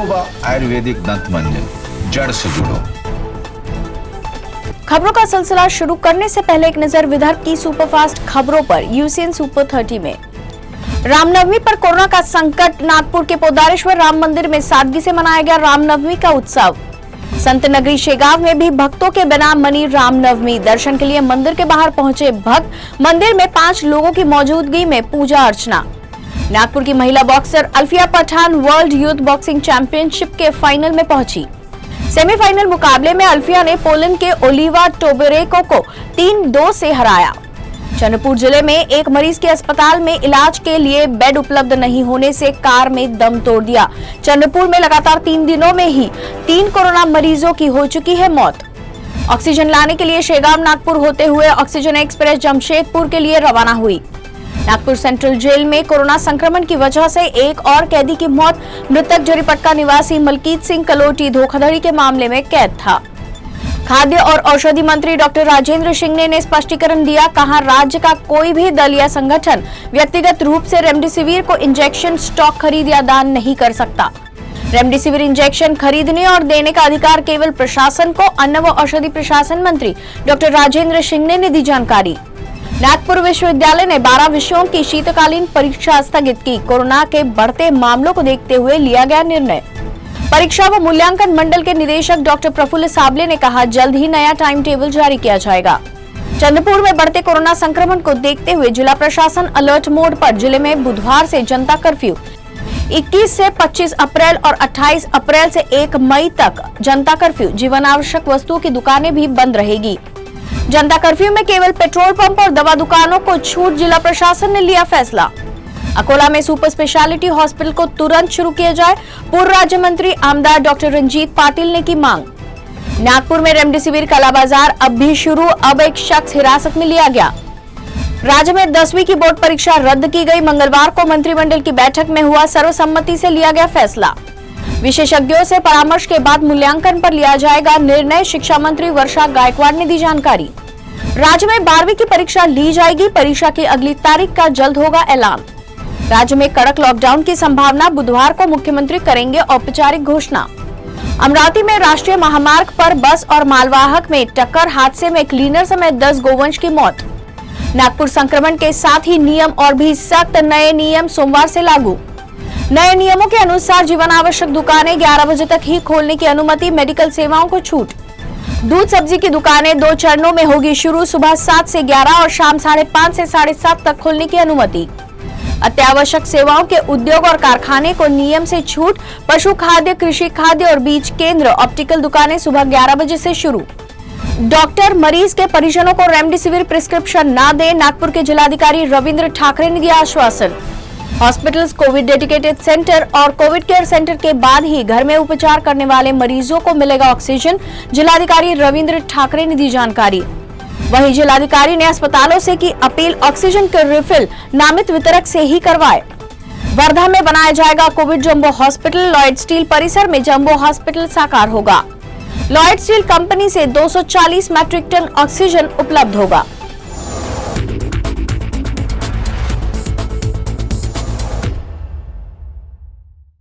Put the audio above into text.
महोबा आयुर्वेदिक दंत मंजन, जड़ से जुड़ो। खबरों का सिलसिला शुरू करने से पहले एक नजर विदर्भ की सुपरफास्ट खबरों पर। यूसीएन सुपर 30 में रामनवमी पर कोरोना का संकट। नागपुर के पोदारेश्वर राम मंदिर में सादगी से मनाया गया रामनवमी का उत्सव। संत नगरी शेगांव में भी भक्तों के बिना मनी रामनवमी। दर्शन के लिए मंदिर के बाहर पहुंचे भक्त। मंदिर में 5 लोगों की मौजूदगी में पूजा अर्चना। नागपुर की महिला boxer Alfiya Pathan world youth boxing championship के फाइनल में पहुंची। सेमीफाइनल मुकाबले में अल्फिया ने पोलैंड के ओलिवा टोबरेको को 3-2 से हराया। चंद्रपुर जिले में एक मरीज के अस्पताल में इलाज के लिए बेड उपलब्ध नहीं होने से कार में दम तोड़ दिया। चंद्रपुर में लगातार 3 दिनों में ही 3 कोरोना मरीजों की हो चुकी है मौत। ऑक्सीजन लाने के लिए शेगांव नागपुर होते हुए ऑक्सीजन एक्सप्रेस जमशेदपुर के लिए रवाना हुई। नागपुर सेंट्रल जेल में कोरोना संक्रमण की वजह से एक और कैदी की मौत। मृतक जरीपटका निवासी मलकीत सिंह कलोटी धोखाधड़ी के मामले में कैद था। खाद्य और औषधि मंत्री डॉक्टर राजेंद्र शिंगने ने स्पष्टीकरण दिया। कहा, राज्य का कोई भी दल या संगठन व्यक्तिगत रूप से रेमडेसिविर को इंजेक्शन स्टॉक खरीद या दान नहीं कर सकता। रेमडेसिविर इंजेक्शन खरीदने और देने का अधिकार केवल प्रशासन को। अन्न व औषधि प्रशासन मंत्री डॉक्टर राजेंद्र शिंगने ने दी जानकारी। नागपुर विश्वविद्यालय ने 12 विषयों की शीतकालीन परीक्षा स्थगित की। कोरोना के बढ़ते मामलों को देखते हुए लिया गया निर्णय। परीक्षा व मूल्यांकन मंडल के निदेशक डॉक्टर प्रफुल्ल साबले ने कहा, जल्द ही नया टाइम टेबल जारी किया जाएगा। चंद्रपुर में बढ़ते कोरोना संक्रमण को देखते हुए जिला प्रशासन अलर्ट मोड पर। जिले में बुधवार से जनता कर्फ्यू। 21 से 25 अप्रैल और 28 अप्रैल से 1 मई तक जनता कर्फ्यू। जीवन आवश्यक वस्तुओं की दुकानें भी बंद रहेगी। जनता कर्फ्यू में केवल पेट्रोल पंप और दवा दुकानों को छूट। जिला प्रशासन ने लिया फैसला। अकोला में सुपर स्पेशलिटी हॉस्पिटल को तुरंत शुरू किया जाए। पूर्व राज्य मंत्री आमदार डॉक्टर रंजीत पाटिल ने की मांग। नागपुर में रेमडेसिविर कालाबाजार अब भी शुरू। अब एक शख्स हिरासत में लिया गया। राज्य में 10वीं की बोर्ड परीक्षा रद्द की गई। मंगलवार को मंत्रिमंडल की बैठक में हुआ सर्वसम्मति से लिया गया फैसला। विशेषज्ञों से परामर्श के बाद मूल्यांकन पर लिया जाएगा निर्णय। शिक्षा मंत्री वर्षा गायकवाड़ ने दी जानकारी। राज्य में 12वीं की परीक्षा ली जाएगी। परीक्षा की अगली तारीख का जल्द होगा ऐलान। राज्य में कड़क लॉकडाउन की संभावना। बुधवार को मुख्यमंत्री करेंगे औपचारिक घोषणा। अमरावती में राष्ट्रीय महामार्ग पर बस और मालवाहक में टक्कर। हादसे में क्लीनर समेत 10 गोवंश की मौत। नागपुर संक्रमण के साथ ही नियम और भी सख्त। नए नियम सोमवार से लागू। नए नियमों के अनुसार जीवन आवश्यक दुकानें 11 बजे तक ही खोलने की अनुमति। मेडिकल सेवाओं को छूट। दूध सब्जी की दुकानें 2 चरणों में होगी शुरू। सुबह 7 से 11 और शाम 5:30 से 7:30 तक खोलने की अनुमति। अत्यावश्यक सेवाओं के उद्योग और कारखाने को नियम से छूट। पशु खाद्य, कृषि खाद्य और बीज केंद्र, ऑप्टिकल दुकानें सुबह 11 बजे से शुरू। डॉक्टर मरीज के परिजनों को रेमडेसिविर प्रिस्क्रिप्शन न दे। नागपुर के जिलाधिकारी रविंद्र ठाकरे ने दिया आश्वासन। हॉस्पिटल्स, कोविड डेडिकेटेड सेंटर और कोविड केयर सेंटर के बाद ही घर में उपचार करने वाले मरीजों को मिलेगा ऑक्सीजन। जिलाधिकारी रविंद्र ठाकरे ने दी जानकारी। वहीं जिलाधिकारी ने अस्पतालों से की अपील, ऑक्सीजन के रिफिल नामित वितरक से ही करवाए। वर्धा में बनाया जाएगा Covid jumbo hospital. Lloyd steel परिसर में जंबो हॉस्पिटल साकार होगा। लॉयड स्टील कंपनी से 240 मैट्रिक टन ऑक्सीजन उपलब्ध होगा।